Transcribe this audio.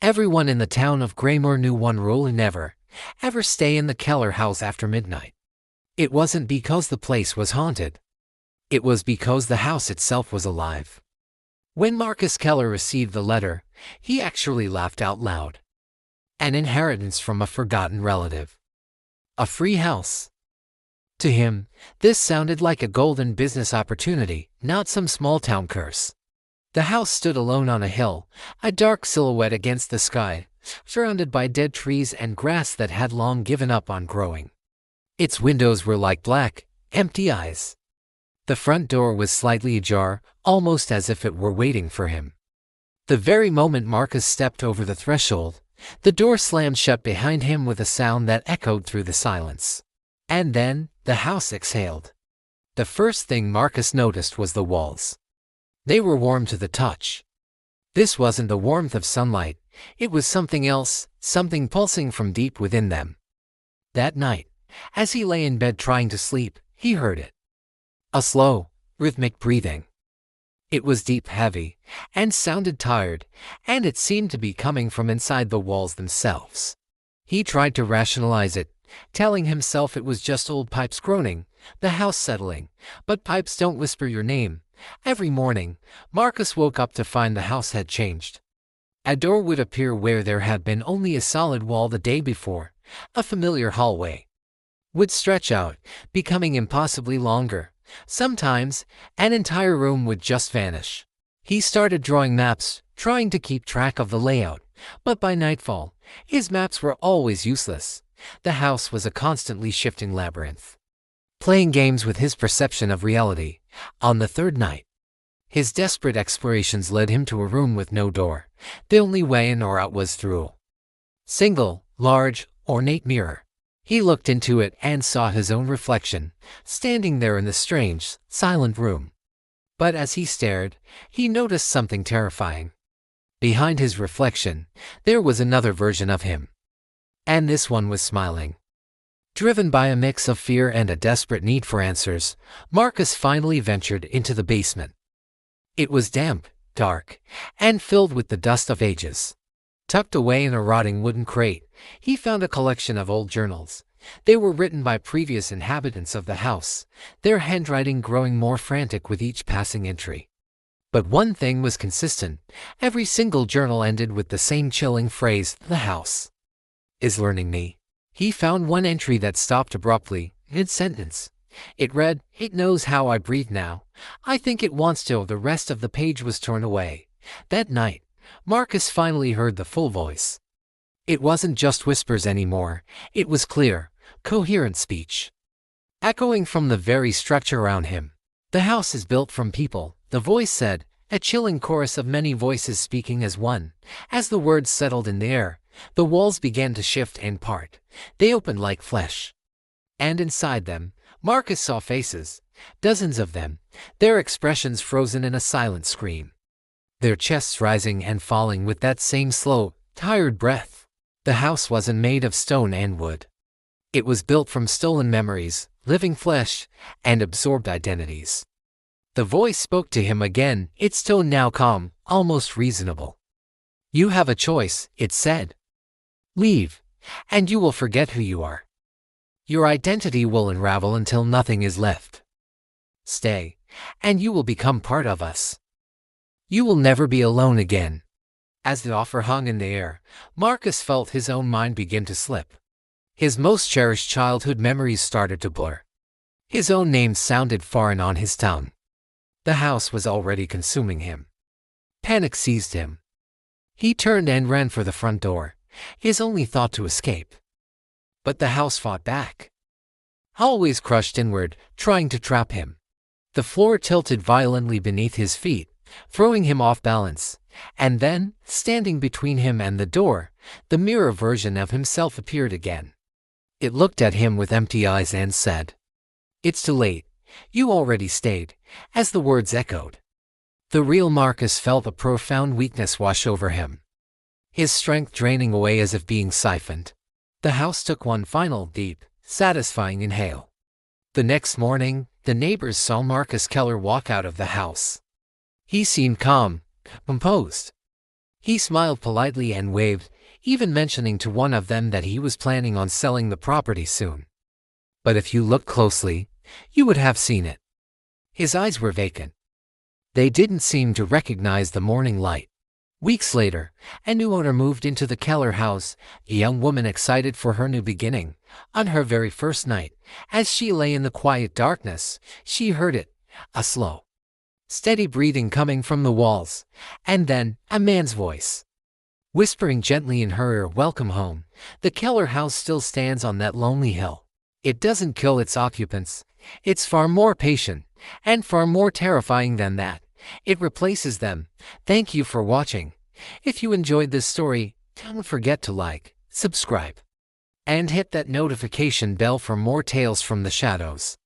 Everyone in the town of Graymore knew one rule: never, ever stay in the Keller house after midnight. It wasn't because the place was haunted. It was because the house itself was alive. When Marcus Keller received the letter, he actually laughed out loud. An inheritance from a forgotten relative. A free house. To him, this sounded like a golden business opportunity, not some small-town curse. The house stood alone on a hill, a dark silhouette against the sky, surrounded by dead trees and grass that had long given up on growing. Its windows were like black, empty eyes. The front door was slightly ajar, almost as if it were waiting for him. The very moment Marcus stepped over the threshold, the door slammed shut behind him with a sound that echoed through the silence. And then, the house exhaled. The first thing Marcus noticed was the walls. They were warm to the touch. This wasn't the warmth of sunlight, it was something else, something pulsing from deep within them. That night, as he lay in bed trying to sleep, he heard it. A slow, rhythmic breathing. It was deep, heavy, and sounded tired, and it seemed to be coming from inside the walls themselves. He tried to rationalize it, telling himself it was just old pipes groaning, the house settling, but pipes don't whisper your name. Every morning, Marcus woke up to find the house had changed. A door would appear where there had been only a solid wall the day before. A familiar hallway would stretch out, becoming impossibly longer. Sometimes, an entire room would just vanish. He started drawing maps, trying to keep track of the layout, but by nightfall, his maps were always useless. The house was a constantly shifting labyrinth, playing games with his perception of reality. On the third night, his desperate explorations led him to a room with no door. The only way in or out was through a single, large, ornate mirror. He looked into it and saw his own reflection, standing there in the strange, silent room. But as he stared, he noticed something terrifying. Behind his reflection, there was another version of him. And this one was smiling. Driven by a mix of fear and a desperate need for answers, Marcus finally ventured into the basement. It was damp, dark, and filled with the dust of ages. Tucked away in a rotting wooden crate, he found a collection of old journals. They were written by previous inhabitants of the house, their handwriting growing more frantic with each passing entry. But one thing was consistent: every single journal ended with the same chilling phrase, "The house is learning me." He found one entry that stopped abruptly, mid-sentence. It read, "It knows how I breathe now. I think it wants to." The rest of the page was torn away. That night, Marcus finally heard the full voice. It wasn't just whispers anymore. It was clear, coherent speech, echoing from the very structure around him. "The house is built from people," the voice said, a chilling chorus of many voices speaking as one. As the words settled in the air, the walls began to shift and part. They opened like flesh. And inside them, Marcus saw faces, dozens of them, their expressions frozen in a silent scream. Their chests rising and falling with that same slow, tired breath. The house wasn't made of stone and wood. It was built from stolen memories, living flesh, and absorbed identities. The voice spoke to him again, its tone now calm, almost reasonable. "You have a choice," it said. "Leave, and you will forget who you are. Your identity will unravel until nothing is left. Stay, and you will become part of us. You will never be alone again." As the offer hung in the air, Marcus felt his own mind begin to slip. His most cherished childhood memories started to blur. His own name sounded foreign on his tongue. The house was already consuming him. Panic seized him. He turned and ran for the front door, his only thought to escape. But the house fought back. Hallways crushed inward, trying to trap him. The floor tilted violently beneath his feet, throwing him off balance. And then, standing between him and the door, the mirror version of himself appeared again. It looked at him with empty eyes and said, "It's too late. You already stayed." As the words echoed, the real Marcus felt a profound weakness wash over him, his strength draining away as if being siphoned. The house took one final deep, satisfying inhale. The next morning, the neighbors saw Marcus Keller walk out of the house. He seemed calm, composed. He smiled politely and waved, even mentioning to one of them that he was planning on selling the property soon. But if you looked closely, you would have seen it. His eyes were vacant. They didn't seem to recognize the morning light. Weeks later, a new owner moved into the Keller house, a young woman excited for her new beginning. On her very first night, as she lay in the quiet darkness, she heard it, a slow, steady breathing coming from the walls, and then a man's voice, whispering gently in her ear, "Welcome home. The Keller house still stands on that lonely hill. It doesn't kill its occupants. It's far more patient, and far more terrifying than that. It replaces them." Thank you for watching. If you enjoyed this story, don't forget to like, subscribe, and hit that notification bell for more tales from the shadows.